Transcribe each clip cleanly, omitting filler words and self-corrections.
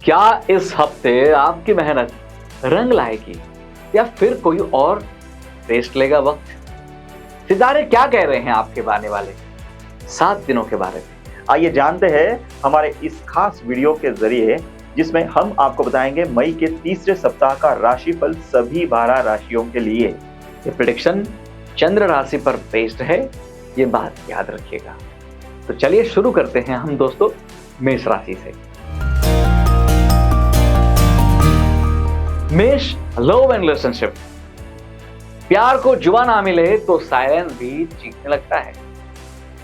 क्या इस हफ्ते आपकी मेहनत रंग लाएगी या फिर कोई और टेस्ट लेगा वक्त? सितारे क्या कह रहे हैं आपके आने वाले 7 दिनों के बारे में? आइए जानते हैं हमारे इस खास वीडियो के जरिए, जिसमें हम आपको बताएंगे मई के तीसरे सप्ताह का राशिफल सभी 12 राशियों के लिए। ये प्रेडिक्शन चंद्र राशि पर बेस्ड है, ये बात याद रखिएगा। तो चलिए शुरू करते हैं हम दोस्तों मेष राशि से। मेष, लव एंड रिलेशनशिप। प्यार को जुआ ना मिले तो साइलेंस भी चीखने लगता है।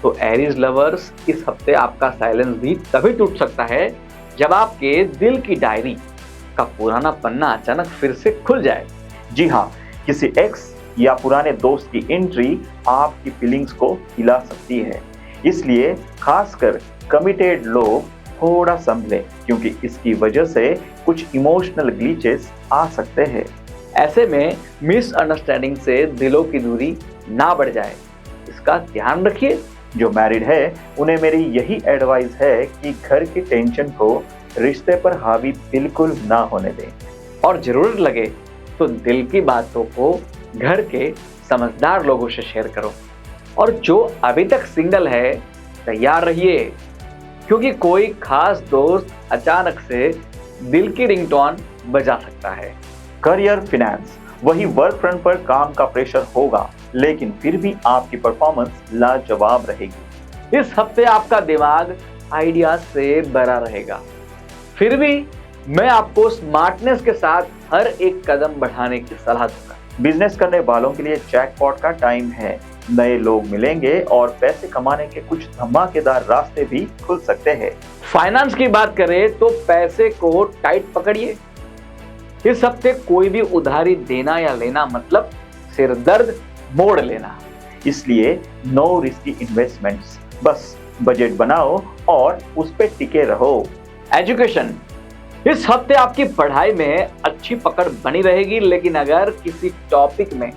तो एरीज लवर्स, इस हफ्ते आपका साइलेंस भी तभी टूट सकता है जब आपके दिल की डायरी का पुराना पन्ना अचानक फिर से खुल जाए। जी हाँ, किसी एक्स या पुराने दोस्त की एंट्री आपकी फीलिंग्स को हिला सकती है। इसलिए खासकर कमिटेड लोग थोड़ा संभले, क्योंकि इसकी वजह से कुछ इमोशनल ग्लिचेस आ सकते हैं। ऐसे में मिसअंडरस्टैंडिंग से दिलों की दूरी ना बढ़ जाए, इसका ध्यान रखिए। जो मैरिड है उन्हें मेरी यही एडवाइस है कि घर की टेंशन को रिश्ते पर हावी बिल्कुल ना होने दें, और जरूरत लगे तो दिल की बातों को घर के समझदार लोगों से शेयर करो। और जो अभी तक सिंगल है, तैयार रहिए, क्योंकि कोई खास दोस्त अचानक से दिल की रिंगटोन बजा सकता है। करियर, फिनेंस, वही वर्क फ्रंट पर काम का प्रेशर होगा, लेकिन फिर भी आपकी परफॉर्मेंस लाजवाब रहेगी। इस हफ्ते आपका दिमाग आइडियाज से भरा रहेगा, फिर भी मैं आपको स्मार्टनेस के साथ हर एक कदम बढ़ाने की सलाह दूंगा। बिजनेस करने वालों के लिए जैकपॉट का टाइम है। नए लोग मिलेंगे और पैसे कमाने के कुछ धमाकेदार रास्ते भी खुल सकते हैं। फाइनेंस की बात करें तो पैसे को टाइट पकड़िए। इस हफ्ते कोई भी उधारी देना या लेना मतलब सिर दर्द मोड़ लेना। इसलिए नो रिस्की इन्वेस्टमेंट्स, बस बजट बनाओ और उस पे टिके रहो। एजुकेशन, इस हफ्ते आपकी पढ़ाई में अच्छी पकड़ बनी रहेगी, लेकिन अगर किसी टॉपिक में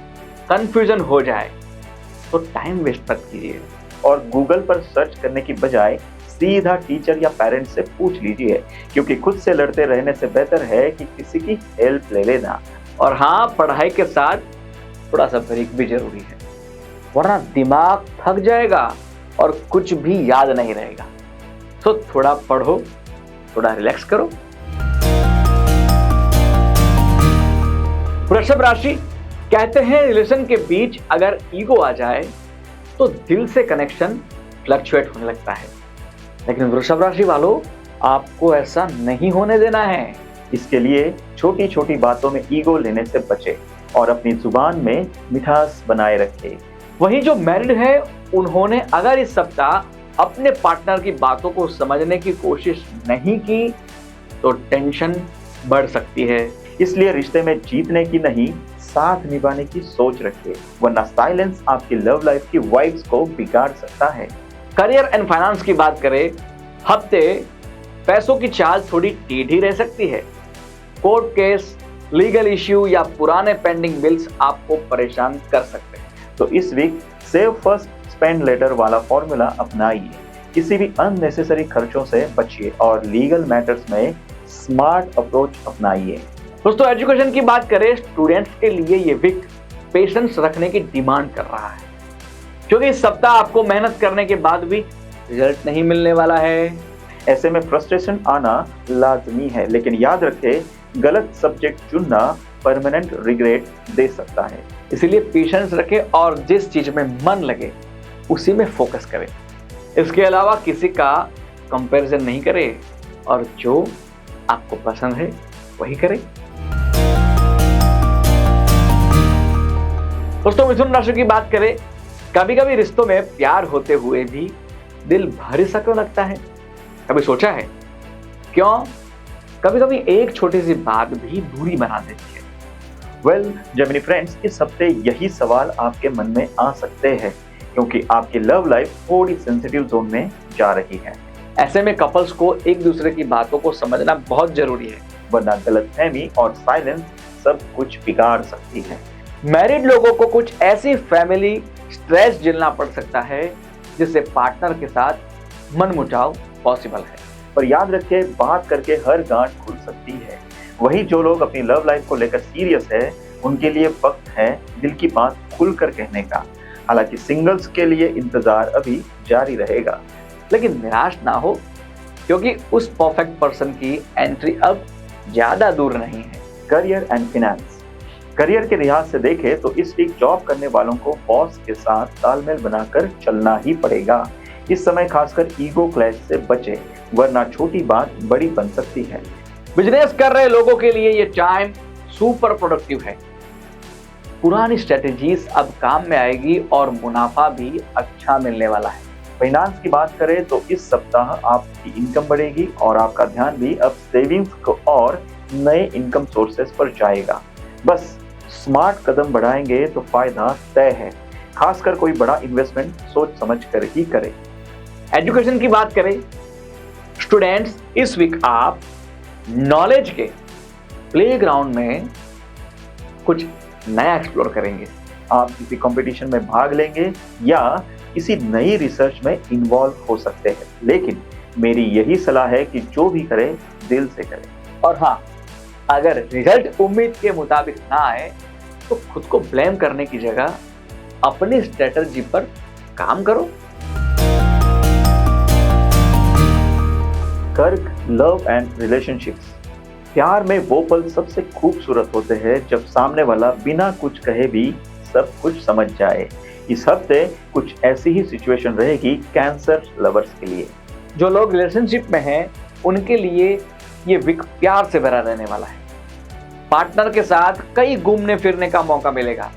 कंफ्यूजन हो जाए तो टाइम वेस्ट मत कीजिए। और गूगल पर सर्च करने की बजाय सीधा टीचर या पेरेंट्स से पूछ लीजिए, क्योंकि खुद से लड़ते रहने से बेहतर है कि किसी की हेल्प ले लेना। और हाँ, पढ़ाई के साथ थोड़ा सा ब्रेक भी जरूरी है, वरना दिमाग थक जाएगा और कुछ भी याद नहीं रहेगा। तो थोड़ा पढ़ो, थोड़ा रिलैक्स करो। वृषभ राशि, कहते हैं रिलेशन के बीच अगर ईगो आ जाए तो दिल से कनेक्शन फ्लक्चुएट होने लगता है, लेकिन वृषभ राशि वालों, आपको ऐसा नहीं होने देना है। इसके लिए छोटी छोटी बातों में ईगो लेने से बचे और अपनी जुबान में मिठास बनाए रखे। वहीं जो मैरिड है, उन्होंने अगर इस सप्ताह अपने पार्टनर की बातों को समझने की कोशिश नहीं की तो टेंशन बढ़ सकती है। इसलिए रिश्ते में जीतने की नहीं, साथ निभाने की सोच रखिए, वरना साइलेंस आपकी लव लाइफ की वाइब्स को बिगाड़ सकता है। करियर एंड फाइनेंस की बात करें, हफ्ते पैसों की चाल थोड़ी टेढ़ी रह सकती है। कोर्ट केस, लीगल इश्यू या पुराने पेंडिंग बिल्स आपको परेशान कर सकते हैं। तो इस week save first spend later वाला फॉर्मूला अपनाइए। किसी भी अननेसेसरी खर्चों से बचिए और लीगल मैटर्स में स्मार्ट अप्रोच अपनाइए। दोस्तों, एजुकेशन की बात करें, स्टूडेंट्स के लिए ये वीक पेशेंस रखने की डिमांड कर रहा है, क्योंकि इस सप्ताह आपको मेहनत करने के बाद भी रिजल्ट नहीं मिलने वाला है। ऐसे में फ्रस्ट्रेशन आना लाजमी है, लेकिन याद रखें, गलत सब्जेक्ट चुनना परमानेंट रिग्रेट दे सकता है। इसीलिए पेशेंस रखें और जिस चीज में मन लगे उसी में फोकस करें। इसके अलावा किसी का कंपैरिजन नहीं करें और जो आपको पसंद है वही करें। दोस्तों, मिथुन राशि की बात करें, कभी कभी रिश्तों में प्यार होते हुए भी दिल भारी सा क्यों लगता है? कभी सोचा है क्यों? कभी कभी एक छोटी सी बात भी दूरी बना देती है। वेल, जेमिनी फ्रेंड्स, इस हफ्ते यही सवाल आपके मन में आ सकते हैं, क्योंकि आपकी लव लाइफ थोड़ी सेंसिटिव जोन में जा रही है। ऐसे में कपल्स को एक दूसरे की बातों को समझना बहुत जरूरी है, वरना गलतफहमी और साइलेंस सब कुछ बिगाड़ सकती है। मैरिड लोगों को कुछ ऐसी फैमिली स्ट्रेस झेलना पड़ सकता है जिससे पार्टनर के साथ मनमुटाव पॉसिबल है। पर याद रखें, बात करके हर गांठ खुल वही जो लोग अपनी लव लाइफ को लेकर सीरियस है, उनके लिए वक्त है दिल की बात खुलकर कहने का। हालांकि सिंगल्स के लिए इंतजार अभी जारी रहेगा। लेकिन निराश ना हो, क्योंकि उस परफेक्ट पर्सन की एंट्री अब ज्यादा दूर नहीं है। Career and finance. करियर के लिहाज से देखें तो इस वीक जॉब करने वालों को बॉस के साथ तालमेल बनाकर चलना ही पड़ेगा। इस समय खासकर ईगो क्लैश से बचे, वरना छोटी बात बड़ी बन सकती है। बिजनेस कर रहे लोगों के लिए ये टाइम सुपर प्रोडक्टिव है। पुरानी स्ट्रेटेजीज अब काम में आएगी और मुनाफा भी अच्छा मिलने वाला है। फाइनेंस की बात करें तो इस सप्ताह आपकी इनकम बढ़ेगी और आपका ध्यान भी अब सेविंग्स को और नए इनकम सोर्सेस पर जाएगा। बस स्मार्ट कदम बढ़ाएंगे तो फायदा तय है। खासकर कोई बड़ा इन्वेस्टमेंट सोच समझ कर ही करें। एजुकेशन की बात करें, स्टूडेंट्स इस वीक आप नॉलेज के प्लेग्राउंड में कुछ नया एक्सप्लोर करेंगे। आप किसी कंपटीशन में भाग लेंगे या किसी नई रिसर्च में इन्वॉल्व हो सकते हैं, लेकिन मेरी यही सलाह है कि जो भी करें दिल से करें। और हाँ, अगर रिजल्ट उम्मीद के मुताबिक ना आए तो खुद को ब्लेम करने की जगह अपनी स्ट्रेटजी पर काम करो। कर्क, लव एंड रिलेशनशिप्स। प्यार में वो पल सबसे खूबसूरत होते हैं जब सामने वाला बिना कुछ कहे भी सब कुछ समझ जाए। इस हफ्ते कुछ ऐसी ही सिचुएशन रहेगी कैंसर लवर्स के लिए। जो लोग रिलेशनशिप में हैं, उनके लिए ये वीक प्यार से भरा रहने वाला है। पार्टनर के साथ कई घूमने फिरने का मौका मिलेगा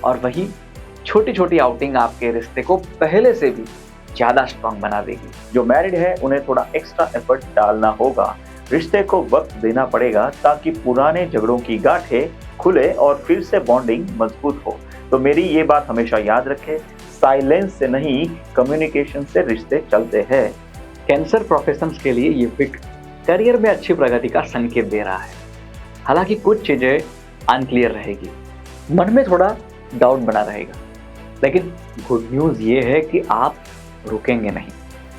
और वही छोटी छोटी आउटिंग आपके रिश्ते को पहले से भी ज्यादा स्ट्रांग बना देगी। जो मैरिड है उन्हें थोड़ा एक्स्ट्रा एफर्ट डालना होगा। रिश्ते को वक्त देना पड़ेगा ताकि पुराने झगड़ों की गांठें खुले और फिर से बॉन्डिंग मजबूत हो। तो मेरी ये बात हमेशा याद रखें, साइलेंस से नहीं कम्युनिकेशन से रिश्ते चलते हैं। कैंसर प्रोफेशनल्स के लिए ये वीक करियर में अच्छी प्रगति का संकेत दे रहा है। हालांकि कुछ चीजें अनक्लियर रहेगी, मन में थोड़ा डाउट बना रहेगा, लेकिन गुड न्यूज ये है कि आप रुकेंगे नहीं।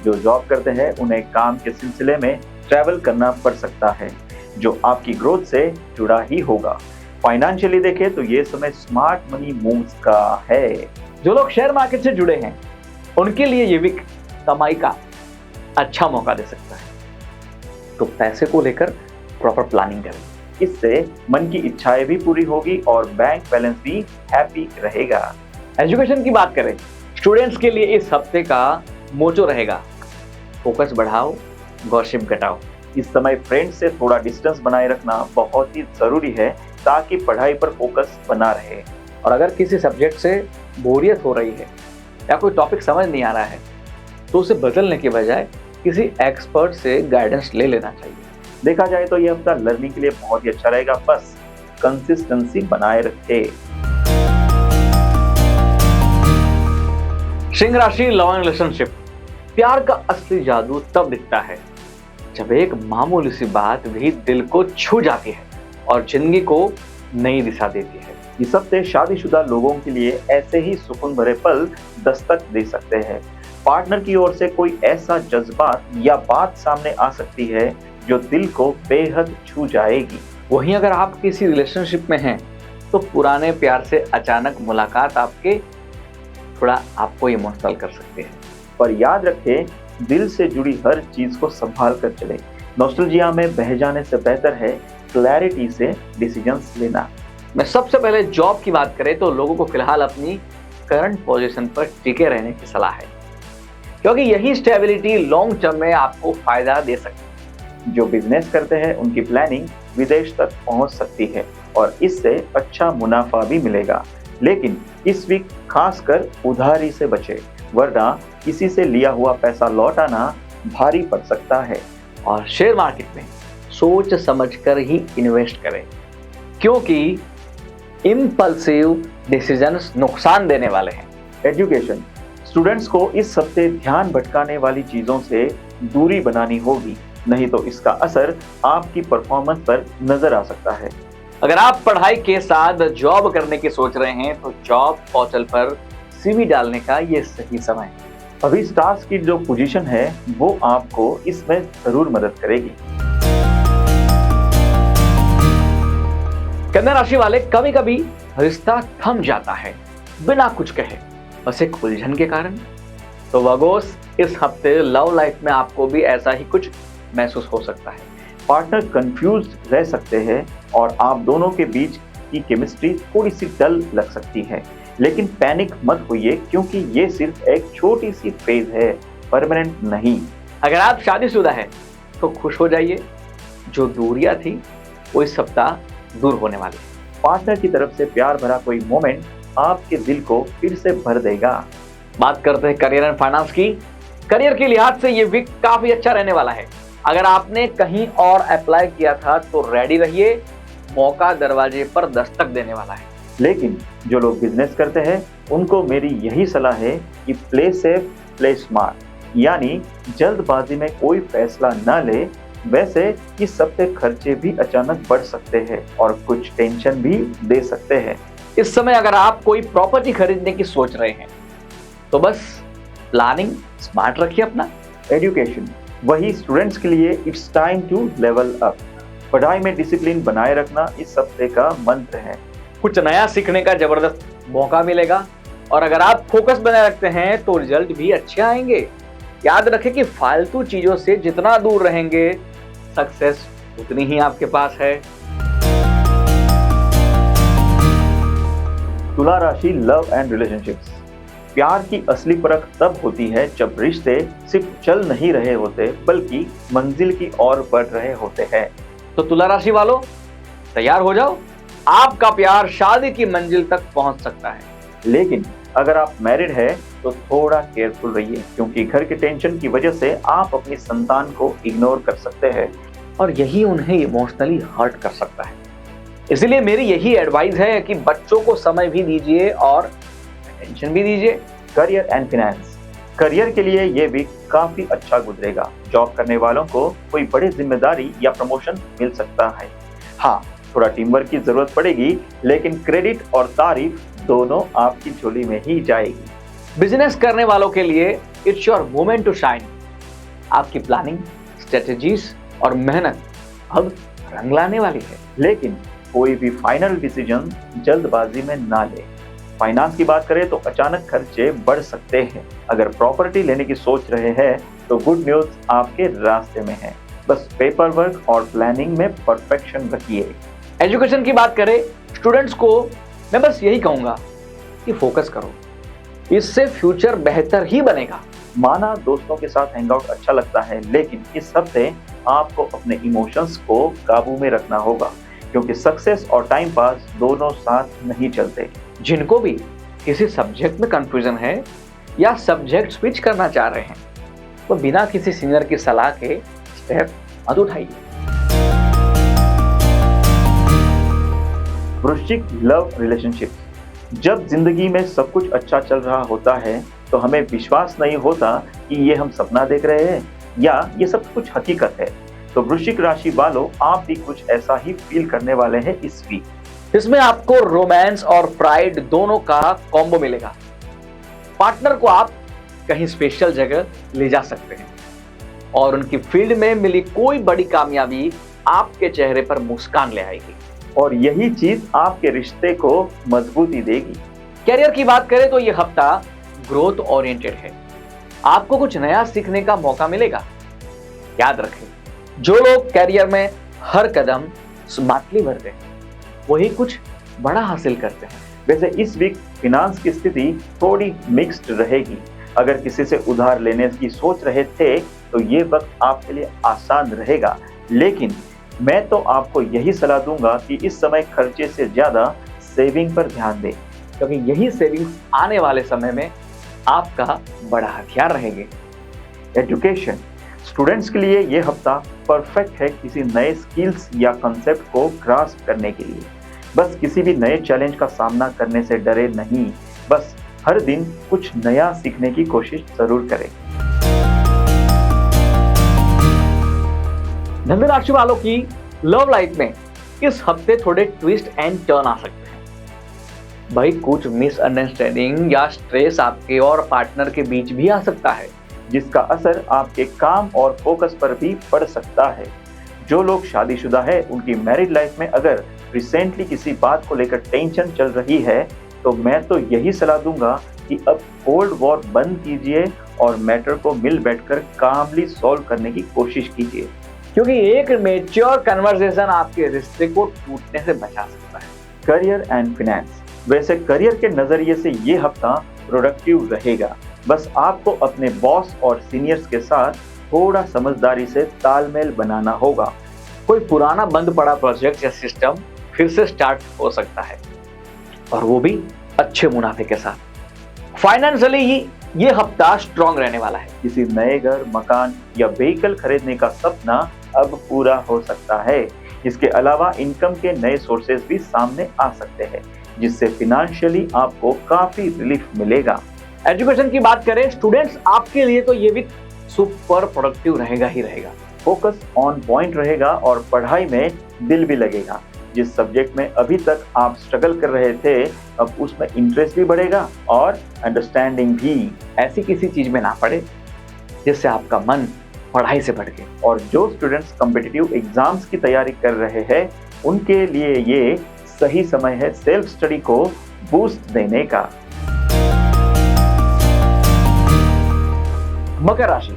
जो जॉब करते हैं उन्हें काम के सिलसिले में ट्रैवल करना पड़ सकता है, जो आपकी ग्रोथ से जुड़ा ही होगा। फाइनेंशियली देखें तो ये समय स्मार्ट मनी मूव्स का है। जो लोग शेयर मार्केट से जुड़े हैं, उनके लिए ये वीक कमाई का अच्छा मौका दे सकता है, तो पैसे को लेकर प्रॉपर प्लानिंग करें। इससे मन की इच्छाएं भी पूरी होगी और बैंक बैलेंस भी हैप्पी रहेगा। एजुकेशन की बात करें, स्टूडेंट्स के लिए इस हफ्ते का मोटो रहेगा, फोकस बढ़ाओ, गॉसिप घटाओ। इस समय फ्रेंड से थोड़ा डिस्टेंस बनाए रखना बहुत ही जरूरी है ताकि पढ़ाई पर फोकस बना रहे। और अगर किसी सब्जेक्ट से बोरियत हो रही है या कोई टॉपिक समझ नहीं आ रहा है, तो उसे बदलने के बजाय किसी एक्सपर्ट से गाइडेंस ले लेना चाहिए। देखा जाए तो यह हफ्ता लर्निंग के लिए बहुत ही अच्छा रहेगा, बस कंसिस्टेंसी बनाए रखे। सिंह राशि, लव एंड रिलेशनशिप। प्यार का असली जादू तब दिखता है जब एक मामूली सी बात भी दिल को छू जाती है और जिंदगी को नई दिशा देती है। इस हफ्ते शादीशुदा लोगों के लिए ऐसे ही सुकून भरे पल दस्तक दे सकते हैं। पार्टनर की ओर से कोई ऐसा जज्बात या बात सामने आ सकती है जो दिल को बेहद छू जाएगी। वहीं अगर आप किसी रिलेशनशिप में हैं, तो पुराने प्यार से अचानक मुलाकात आपको इमोशनल कर सकते हैं। पर याद रखें, दिल से जुड़ी हर चीज को संभाल कर चले। नॉस्टैल्जिया में बह जाने से बेहतर है क्लैरिटी से डिसीजंस लेना। मैं सबसे पहले जॉब की बात करें तो लोगों को फिलहाल अपनी करंट पोजीशन पर टिके रहने की सलाह है, क्योंकि यही स्टेबिलिटी लॉन्ग टर्म में आपको फायदा दे सकती है। जो बिजनेस करते हैं उनकी प्लानिंग विदेश तक पहुंच सकती है और इससे अच्छा मुनाफा भी मिलेगा। लेकिन इस वीक खासकर उधारी से बचे, वरना किसी से लिया हुआ पैसा लौटाना भारी पड़ सकता है। और शेयर मार्केट में सोच समझकर ही इन्वेस्ट करें, क्योंकि इम्पल्सिव डिसीजंस नुकसान देने वाले हैं। एजुकेशन, स्टूडेंट्स को इस हफ्ते ध्यान भटकाने वाली चीजों से दूरी बनानी होगी, नहीं तो इसका असर आपकी परफॉर्मेंस पर नजर आ सकता है। अगर आप पढ़ाई के साथ जॉब करने की सोच रहे हैं तो जॉब पोर्टल पर सीवी डालने का ये सही समय है। अभी स्टार्स की जो पोजीशन है वो आपको इसमें जरूर मदद करेगी। कन्या राशि वाले, कभी कभी रिश्ता थम जाता है बिना कुछ कहे, बस एक उलझन के कारण। तो वर्गोस, इस हफ्ते लव लाइफ में आपको भी ऐसा ही कुछ महसूस हो सकता है। पार्टनर कंफ्यूज रह सकते हैं और आप दोनों के बीच की केमिस्ट्री थोड़ी सी डल लग सकती है, लेकिन पैनिक मत होइए क्योंकि ये सिर्फ एक छोटी सी फेज है, परमानेंट नहीं। अगर आप शादीशुदा हैं तो खुश हो जाइए, जो दूरियां थी वो इस सप्ताह दूर होने वाली है। पार्टनर की तरफ से प्यार भरा कोई मोमेंट आपके दिल को फिर से भर देगा। बात करते हैं करियर एंड फाइनेंस की। करियर के लिहाज से ये वीक काफी अच्छा रहने वाला है। अगर आपने कहीं और अप्लाई किया था तो रेडी रहिए, मौका दरवाजे पर दस्तक देने वाला है। लेकिन जो लोग बिजनेस करते हैं उनको मेरी यही सलाह है कि प्ले सेफ प्ले स्मार्ट, यानी जल्दबाजी में कोई फैसला न ले। वैसे इस हफ्ते खर्चे भी अचानक बढ़ सकते हैं और कुछ टेंशन भी दे सकते हैं। इस समय अगर आप कोई प्रॉपर्टी खरीदने की सोच रहे हैं तो बस प्लानिंग स्मार्ट रखिए अपना। एजुकेशन, वही स्टूडेंट्स के लिए it's time to level up. पढ़ाई में डिसिप्लिन बनाए रखना इस हफ्ते का मंत्र है। कुछ नया सीखने का जबरदस्त मौका मिलेगा और अगर आप फोकस बनाए रखते हैं तो रिजल्ट भी अच्छे आएंगे। याद रखें कि फालतू चीजों से जितना दूर रहेंगे, सक्सेस उतनी ही आपके पास है। तुला राशि, लव एंड रिलेशनशिप्स। प्यार की असली परख तब होती है जब रिश्ते सिर्फ चल नहीं रहे होते बल्कि मंजिल की ओर बढ़ रहे होते हैं। तो तुला राशि वालों, तैयार हो जाओ, आपका प्यार शादी की मंजिल तक पहुंच सकता है। लेकिन अगर आप मैरिड है तो थोड़ा केयरफुल रहिए क्योंकि घर के टेंशन की वजह से आप अपनी संतान को इग्नोर कर सकते हैं और यही उन्हें इमोशनली हर्ट कर सकता है। इसलिए मेरी यही एडवाइस है कि बच्चों को समय भी दीजिए और अटेंशन भी दीजिए। करियर एंड फाइनेंस, करियर के लिए ये वीक काफी अच्छा गुजरेगा। जॉब करने वालों को कोई बड़ी जिम्मेदारी या प्रमोशन मिल सकता है। हाँ, थोड़ा टीम वर्क की जरूरत पड़ेगी, लेकिन क्रेडिट और तारीफ दोनों आपकी झोली में ही जाएगी। बिजनेस करने वालों के लिए it's your moment to shine. आपकी प्लानिंग, स्ट्रेटजीज और मेहनत अब रंग लाने वाली है। लेकिन कोई भी फाइनल डिसीजन जल्दबाजी में ना ले। फाइनेंस की बात करें तो अचानक खर्चे बढ़ सकते हैं। अगर प्रॉपर्टी लेने की सोच रहे हैं तो गुड न्यूज आपके रास्ते में है। बस पेपर वर्क और प्लानिंग में परफेक्शन रखिए। एजुकेशन की बात करें, स्टूडेंट्स को मैं बस यही कहूंगा कि फोकस करो, इससे फ्यूचर बेहतर ही बनेगा। माना दोस्तों के साथ हैंगआउट अच्छा लगता है, लेकिन इस हफ्ते आपको अपने इमोशंस को काबू में रखना होगा क्योंकि सक्सेस और टाइम पास दोनों साथ नहीं चलते। जिनको भी किसी सब्जेक्ट में कंफ्यूजन है या सब्जेक्ट स्विच करना चाह रहे हैं तो बिना किसी सीनियर की सलाह के स्टेप मत उठाइए। वृश्चिक, लव रिलेशनशिप। जब जिंदगी में सब कुछ अच्छा चल रहा होता है तो हमें विश्वास नहीं होता कि ये हम सपना देख रहे हैं या ये सब कुछ हकीकत है। तो वृश्चिक राशि वालों, आप भी कुछ ऐसा ही फील करने वाले हैं इस वीक। इसमें आपको रोमांस और प्राइड दोनों का कॉम्बो मिलेगा। पार्टनर को आप कहीं स्पेशल जगह ले जा सकते हैं और उनकी फील्ड में मिली कोई बड़ी कामयाबी आपके चेहरे पर मुस्कान ले आएगी और यही चीज आपके रिश्ते को मजबूती देगी। कैरियर की बात करें तो यह हफ्ता ग्रोथ ओरिएंटेड है। आपको कुछ नया सीखने का मौका मिलेगा। याद रखें, जो लोग कैरियर में हर कदम स्मार्टली भरते हैं वही कुछ बड़ा हासिल करते हैं। वैसे इस वीक फाइनेंस की स्थिति थोड़ी मिक्स्ड रहेगी। अगर किसी से उधार लेने की सोच रहे थे तो ये वक्त आपके लिए आसान रहेगा, लेकिन मैं तो आपको यही सलाह दूंगा कि इस समय खर्चे से ज्यादा सेविंग पर ध्यान दें क्योंकि यही सेविंग्स आने वाले समय में आपका बड़ा हथियार रहेंगे। एजुकेशन, स्टूडेंट्स के लिए ये हफ्ता परफेक्ट है किसी नए स्किल्स या कॉन्सेप्ट को ग्रास्प करने के लिए। बस किसी भी नए चैलेंज का सामना करने से डरे नहीं, बस हर दिन कुछ नया सीखने की कोशिश जरूर करें। धनु राशि वालों की लव लाइफ में इस हफ्ते थोड़े ट्विस्ट एंड टर्न आ सकते हैं। भाई, कुछ मिसअंडरस्टैंडिंग या स्ट्रेस आपके और पार्टनर के बीच भी आ सकता है जिसका असर आपके काम और फोकस पर भी पड़ सकता है। जो लोग शादीशुदा है उनकी मैरिड लाइफ में अगर रिसेंटली किसी बात को लेकर टेंशन चल रही है तो मैं तो यही सलाह दूंगा कि अब कोल्ड वॉर बंद कीजिए और मैटर को मिल बैठकर कामली सॉल्व करने की कोशिश कीजिए, क्योंकि एक मेच्योर कन्वर्सेशन आपके रिश्ते को टूटने से बचा सकता है। Career and finance. वैसे करियर के नजरिए से ये हफ्ता प्रोडक्टिव रहेगा, बस आपको अपने बॉस और सीनियर्स के साथ थोड़ा समझदारी से तालमेल बनाना होगा। कोई पुराना बंद पड़ा प्रोजेक्ट या सिस्टम फिर से स्टार्ट हो सकता है, और वो भी अच्छे मुनाफे के साथ। फाइनेंशियली ये हफ्ता स्ट्रॉन्ग रहने वाला है। किसी नए घर, मकान या व्हीकल खरीदने का सपना अब पूरा हो सकता है। इसके अलावा इनकम के नए सोर्सेज भी सामने आ सकते हैं, जिससे फिनेंशियली आपको काफी रिलीफ मिलेगा। एजुकेशन की बात करें स्टूडेंट्स, आपके लिए तो ये वीक सुपर प्रोडक्टिव रहेगा ही रहेगा। फोकस ऑन पॉइंट रहेगा और पढ़ाई में दिल भी लगेगा। जिस सब्जेक्ट में अभी तक आप स्ट्रगल कर रहे थे, अब उसमें इंटरेस्ट भी बढ़ेगा और अंडरस्टैंडिंग भी। ऐसी किसी चीज में ना पड़े जिससे आपका मन पढ़ाई से भटके। और जो स्टूडेंट्स कॉम्पिटिटिव एग्जाम्स की तैयारी कर रहे हैं, उनके लिए ये सही समय है सेल्फ स्टडी को बूस्ट देने का। मकर राशि,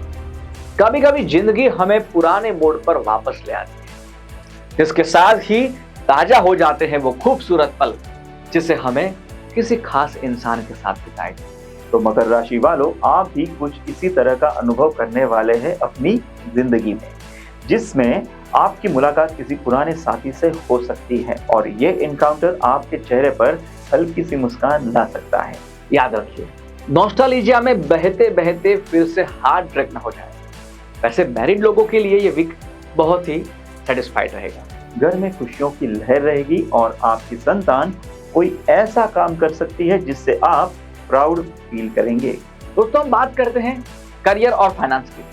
कभी कभी जिंदगी हमें पुराने मोड पर वापस ले आती है, जिसके साथ ही ताजा हो जाते हैं वो खूबसूरत पल जिसे हमें किसी खास इंसान के साथ बिताए। तो मकर राशि वालों, आप भी कुछ इसी तरह का अनुभव करने वाले हैं अपनी जिंदगी में, जिसमें आपकी मुलाकात किसी पुराने साथी से हो सकती है और ये एनकाउंटर आपके चेहरे पर हल्की सी मुस्कान ला सकता है। याद रखिए, नॉस्टैल्जिया में बहते बहते फिर से हार्ट ब्रेक ना हो जाए। वैसे मैरिड लोगों के लिए ये वीक बहुत ही सेटिस्फाइड रहेगा। घर में खुशियों की लहर रहेगी और आपकी संतान कोई ऐसा काम कर सकती है जिससे आप प्राउड फील करेंगे। दोस्तों, हम बात करते हैं करियर और फाइनेंस की।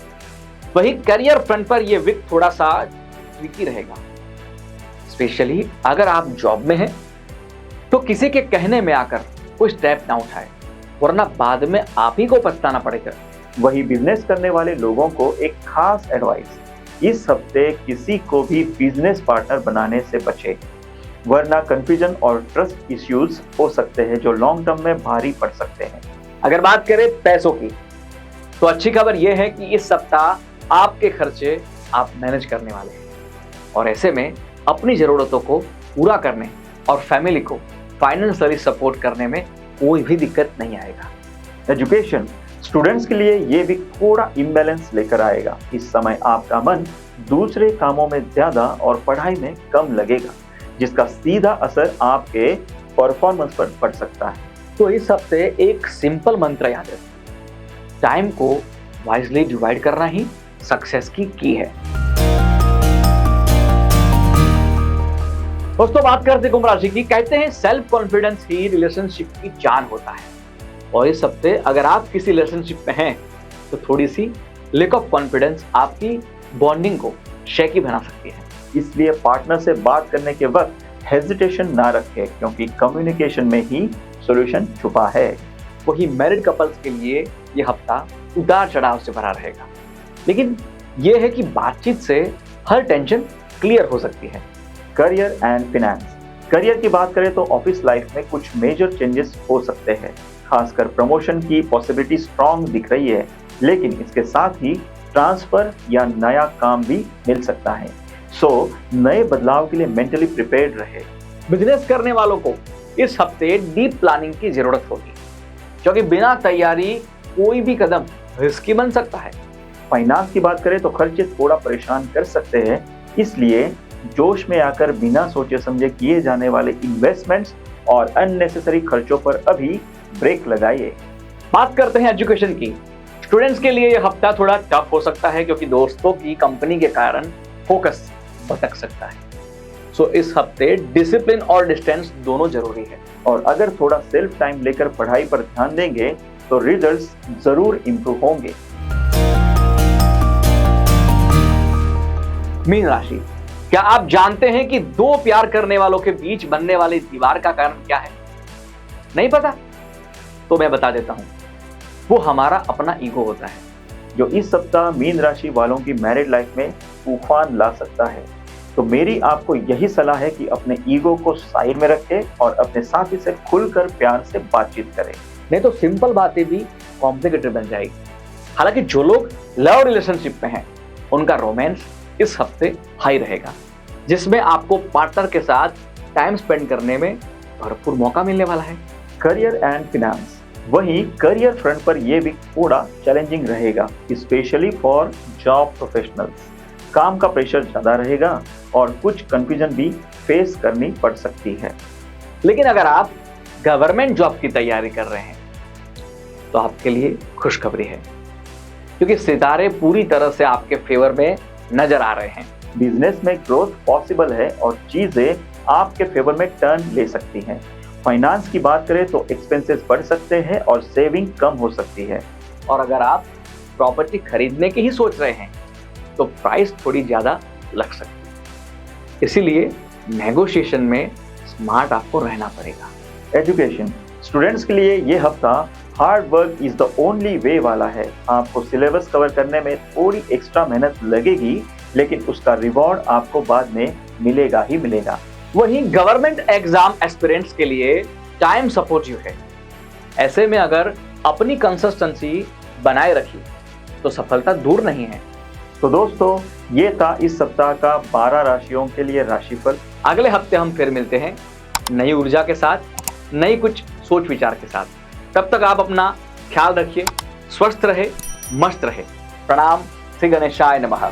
वही करियर फ्रंट पर यह वीक थोड़ा सा ट्रिकी रहेगा, स्पेशली अगर आप जॉब में हैं तो किसी के कहने में आकर कोई स्टेप ना उठाए, वरना बाद में आप ही को पछताना पड़ेगा। वही बिजनेस करने वाले लोगों को एक खास एडवाइस, इस हफ्ते किसी को भी बिजनेस पार्टनर बनाने से बचे, वरना कंफ्यूजन और ट्रस्ट इश्यूज हो सकते हैं जो लॉन्ग टर्म में भारी पड़ सकते हैं। अगर बात करें पैसों की, तो अच्छी खबर यह है कि इस सप्ताह आपके खर्चे आप मैनेज करने वाले हैं, और ऐसे में अपनी जरूरतों को पूरा करने और फैमिली को फाइनेंशियली सपोर्ट करने में कोई भी दिक्कत नहीं आएगा। एजुकेशन स्टूडेंट्स के लिए ये भी थोड़ा इम्बैलेंस लेकर आएगा। इस समय आपका मन दूसरे कामों में ज्यादा और पढ़ाई में कम लगेगा, जिसका सीधा असर आपके परफॉर्मेंस पर पड़ सकता है। तो इस हफ्ते एक सिंपल मंत्र याद रखें, टाइम को वाइजली डिवाइड करना ही सक्सेस की है। दोस्तों, बात करते कुंभ राशि की। कहते हैं सेल्फ कॉन्फिडेंस ही रिलेशनशिप की जान होता है, और इस हफ्ते अगर आप किसी रिलेशनशिप में हैं तो थोड़ी सी लैक ऑफ कॉन्फिडेंस आपकी बॉन्डिंग को शेकी बना सकती है। इसलिए पार्टनर से बात करने के वक्त हेजिटेशन ना रखें, क्योंकि कम्युनिकेशन में ही सॉल्यूशन छुपा है। वही मैरिड कपल्स के लिए यह हफ्ता उतार चढ़ाव से भरा रहेगा, लेकिन यह है कि बातचीत से हर टेंशन क्लियर हो सकती है। Career and finance. करियर की बात करें तो ऑफिस लाइफ में कुछ मेजर चेंजेस हो सकते हैं, खासकर प्रमोशन की पॉसिबिलिटी स्ट्रांग दिख रही है, लेकिन इसके साथ ही ट्रांसफर या नया काम भी मिल सकता है। सो नए बदलाव के लिए मेंटली प्रिपेयर्ड रहे। बिजनेस करने वालों को इस हफ्ते डीप प्लानिंग की जरूरत होगी, क्योंकि बिना तैयारी कोई भी कदम रिस्की बन सकता है। फाइनेंस की बात करें तो खर्चे थोड़ा परेशान कर सकते हैं, इसलिए जोश में आकर बिना सोचे समझे किए जाने वाले इन्वेस्टमेंट्स और अननेसेसरी खर्चों पर अभी ब्रेक लगाइए। बात करते हैं एजुकेशन की। स्टूडेंट्स के लिए यह हफ्ता थोड़ा टफ हो सकता है, क्योंकि दोस्तों की कंपनी के कारण फोकस भटक सकता है। सो इस हफ्ते डिसिप्लिन और डिस्टेंस दोनों जरूरी है, और अगर थोड़ा सेल्फ टाइम लेकर पढ़ाई पर ध्यान देंगे तो रिजल्ट्स जरूर इंप्रूव होंगे। मीन राशि, क्या आप जानते हैं कि दो प्यार करने वालों के बीच बनने वाली दीवार का कारण क्या है? नहीं पता? तो मैं बता देता हूं, वो हमारा अपना ईगो होता है, जो इस सप्ताह मीन राशि वालों की मैरिड लाइफ में तूफान ला सकता है। तो मेरी आपको यही सलाह है कि अपने ईगो को साइड में रखें और अपने साथी से खुलकर प्यार से बातचीत करें। नहीं तो सिंपल बातें भी कॉम्प्लिकेटेड बन जाएगी। हालांकि जो लोग लव रिलेशनशिप में हैं, उनका रोमांस इस हफ्ते हाई रहेगा, जिसमें आपको पार्टनर के साथ टाइम स्पेंड करने में भरपूर मौका मिलने वाला है। करियर एंड फिनेंस, वहीं करियर फ्रंट पर यह भी थोड़ा चैलेंजिंग रहेगा, स्पेशली फॉर जॉब प्रोफेशनल्स। काम का प्रेशर ज्यादा रहेगा और कुछ कंफ्यूजन भी फेस करनी पड़ सकती है। लेकिन अगर आप गवर्नमेंट जॉब की तैयारी कर रहे हैं तो आपके लिए खुशखबरी है, क्योंकि सितारे पूरी तरह से आपके फेवर में नजर आ रहे हैं। बिजनेस में ग्रोथ पॉसिबल है और चीजें आपके फेवर में टर्न ले सकती हैं। फाइनेंस की बात करें तो एक्सपेंसेस बढ़ सकते हैं और सेविंग कम हो सकती है। और अगर आप प्रॉपर्टी खरीदने की ही सोच रहे हैं तो प्राइस थोड़ी ज्यादा लग सकती है, इसीलिए नेगोशिएशन में स्मार्ट आपको रहना पड़ेगा। एजुकेशन, स्टूडेंट्स के लिए ये हफ्ता hard work is the only way वाला है। आपको सिलेबस कवर करने में थोड़ी एक्स्ट्रा मेहनत लगेगी, लेकिन उसका रिवॉर्ड आपको बाद में मिलेगा ही मिलेगा। वहीं गवर्नमेंट एग्जाम एस्पिरेंट्स के लिए टाइम सपोर्टिव है। ऐसे में अगर अपनी कंसिस्टेंसी बनाए रखी तो सफलता दूर नहीं है। तो दोस्तों, ये था इस सप्ताह का 12 राशियों के लिए राशिफल। अगले हफ्ते हम फिर मिलते हैं नई ऊर्जा के साथ, नई कुछ सोच विचार के साथ। तब तक आप अपना ख्याल रखिए, स्वस्थ रहे, मस्त रहे। प्रणाम, श्री गणेशाय नमः।